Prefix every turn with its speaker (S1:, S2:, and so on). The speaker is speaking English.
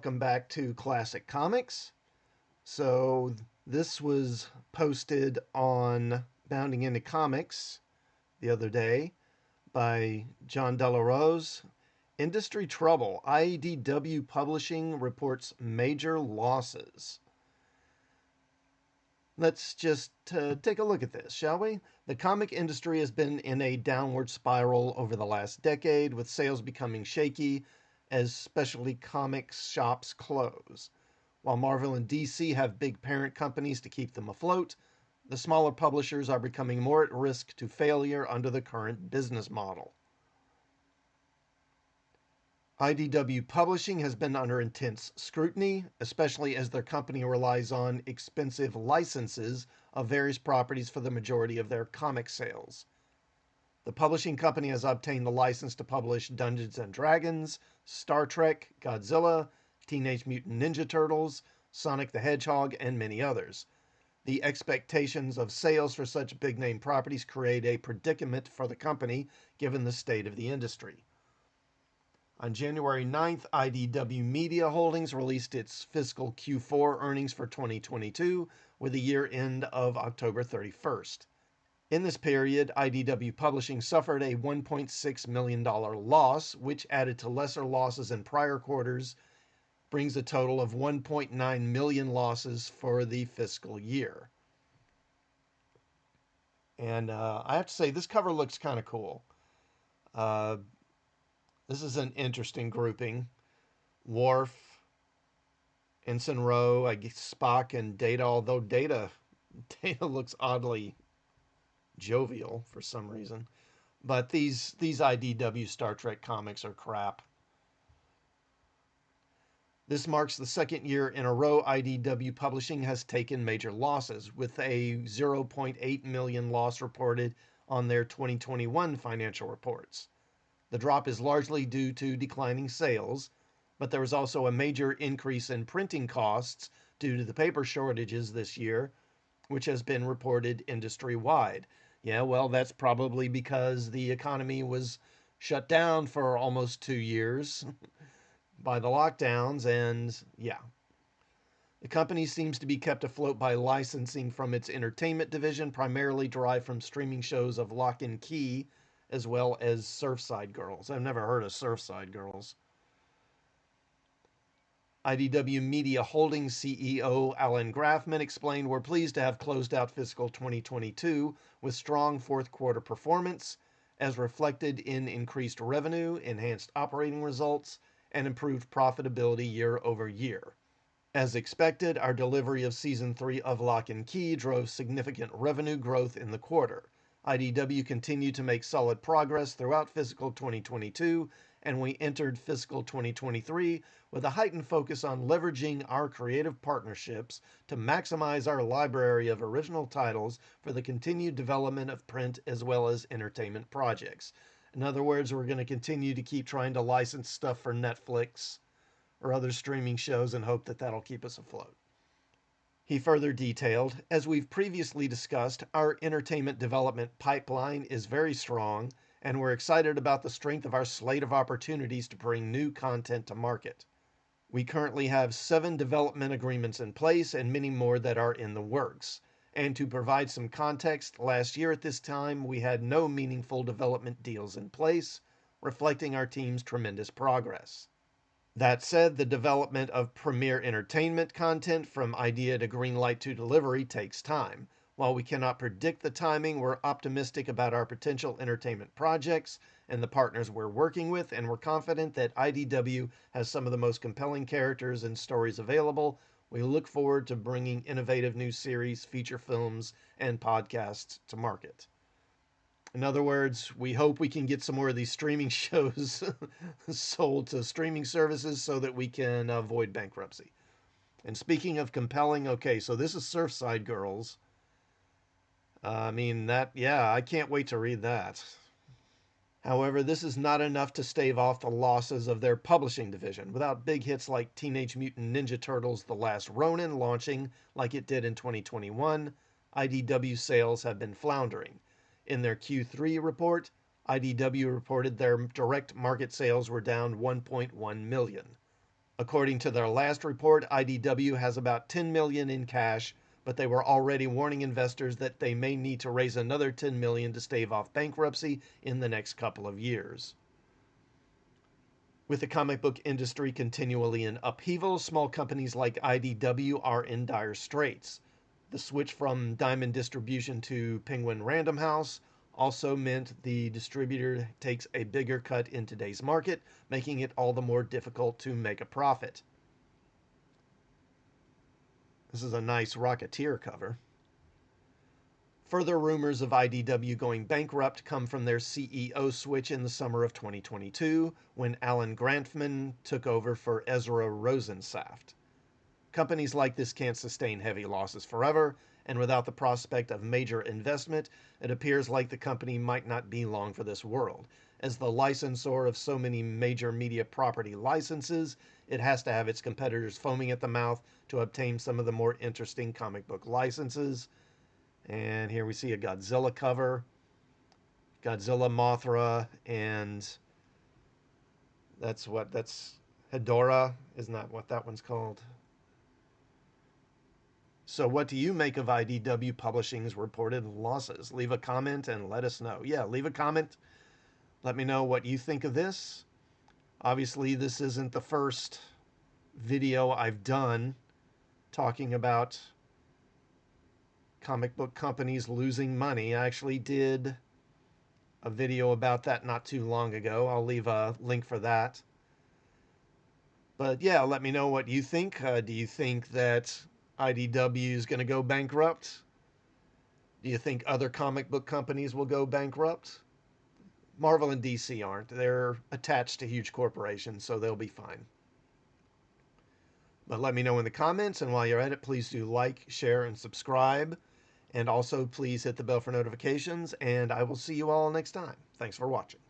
S1: welcome back to Classic Comics. So, this was posted on Bounding Into Comics the other day by John Delarose. Industry trouble. IDW Publishing reports major losses. Let's just take a look at this, shall we? The comic industry has been in a downward spiral over the last decade, with sales becoming shaky as specialty comics shops close. While Marvel and DC have big parent companies to keep them afloat, the smaller publishers are becoming more at risk to failure under the current business model. IDW Publishing has been under intense scrutiny, especially as their company relies on expensive licenses of various properties for the majority of their comic sales. The publishing company has obtained the license to publish Dungeons and Dragons, Star Trek, Godzilla, Teenage Mutant Ninja Turtles, Sonic the Hedgehog, and many others. The expectations of sales for such big name properties create a predicament for the company given the state of the industry. On January 9th, IDW Media Holdings released its fiscal Q4 earnings for 2022 with a year end of October 31st. In this period, IDW Publishing suffered a $1.6 million loss, which added to lesser losses in prior quarters, brings a total of 1.9 million losses for the fiscal year. And I have to say, this cover looks kind of cool. This is an interesting grouping. Worf, Ensign Rowe, I guess Spock, and Data, although Data looks oddly jovial for some reason. But these IDW Star Trek comics are crap. This marks the second year in a row IDW Publishing has taken major losses, with a 0.8 million loss reported on their 2021 financial reports. The drop is largely due to declining sales, but there was also a major increase in printing costs due to the paper shortages this year, which has been reported industry-wide. Yeah, well, that's probably because the economy was shut down for almost 2 years by the lockdowns, and yeah. The company seems to be kept afloat by licensing from its entertainment division, primarily derived from streaming shows of Lock and Key, as well as Surfside Girls. I've never heard of Surfside Girls. IDW Media Holdings CEO Alan Grafman explained, "We're pleased to have closed out fiscal 2022 with strong fourth quarter performance, as reflected in increased revenue, enhanced operating results, and improved profitability year over year. As expected, our delivery of Season 3 of Lock and Key drove significant revenue growth in the quarter. IDW continued to make solid progress throughout fiscal 2022, and we entered fiscal 2023 with a heightened focus on leveraging our creative partnerships to maximize our library of original titles for the continued development of print as well as entertainment projects." In other words, we're going to continue to keep trying to license stuff for Netflix or other streaming shows and hope that that'll keep us afloat. He further detailed, "As we've previously discussed, our entertainment development pipeline is very strong, and we're excited about the strength of our slate of opportunities to bring new content to market. We currently have 7 development agreements in place and many more that are in the works. And to provide some context, last year at this time, we had no meaningful development deals in place, reflecting our team's tremendous progress. That said, the development of premier entertainment content from idea to greenlight to delivery takes time. While we cannot predict the timing, we're optimistic about our potential entertainment projects and the partners we're working with, and we're confident that IDW has some of the most compelling characters and stories available. We look forward to bringing innovative new series, feature films, and podcasts to market." In other words, we hope we can get some more of these streaming shows sold to streaming services so that we can avoid bankruptcy. And speaking of compelling, okay, so this is Surfside Girls. I can't wait to read that. However, this is not enough to stave off the losses of their publishing division. Without big hits like Teenage Mutant Ninja Turtles: The Last Ronin launching like it did in 2021, IDW sales have been floundering. In their Q3 report, IDW reported their direct market sales were down 1.1 million. According to their last report, IDW has about $10 million in cash, but they were already warning investors that they may need to raise another $10 million to stave off bankruptcy in the next couple of years. With the comic book industry continually in upheaval, small companies like IDW are in dire straits. The switch from Diamond Distribution to Penguin Random House also meant the distributor takes a bigger cut in today's market, making it all the more difficult to make a profit. This is a nice Rocketeer cover. Further rumors of IDW going bankrupt come from their CEO switch in the summer of 2022 when Alan Grantman took over for Ezra Rosensaft. Companies like this can't sustain heavy losses forever, and without the prospect of major investment, it appears like the company might not be long for this world. As the licensor of so many major media property licenses, it has to have its competitors foaming at the mouth to obtain some of the more interesting comic book licenses. And here we see a Godzilla cover. Godzilla, Mothra, and that's Hedorah. Isn't that what that one's called? So what do you make of IDW Publishing's reported losses? Leave a comment and let us know. Yeah, leave a comment. Let me know what you think of this. Obviously, this isn't the first video I've done talking about comic book companies losing money. I actually did a video about that not too long ago. I'll leave a link for that. But yeah, let me know what you think. Do you think that IDW is going to go bankrupt? Do you think other comic book companies will go bankrupt? Marvel and DC aren't. They're attached to huge corporations, so they'll be fine. But let me know in the comments, and while you're at it, please do like, share, and subscribe. And also, please hit the bell for notifications, and I will see you all next time. Thanks for watching.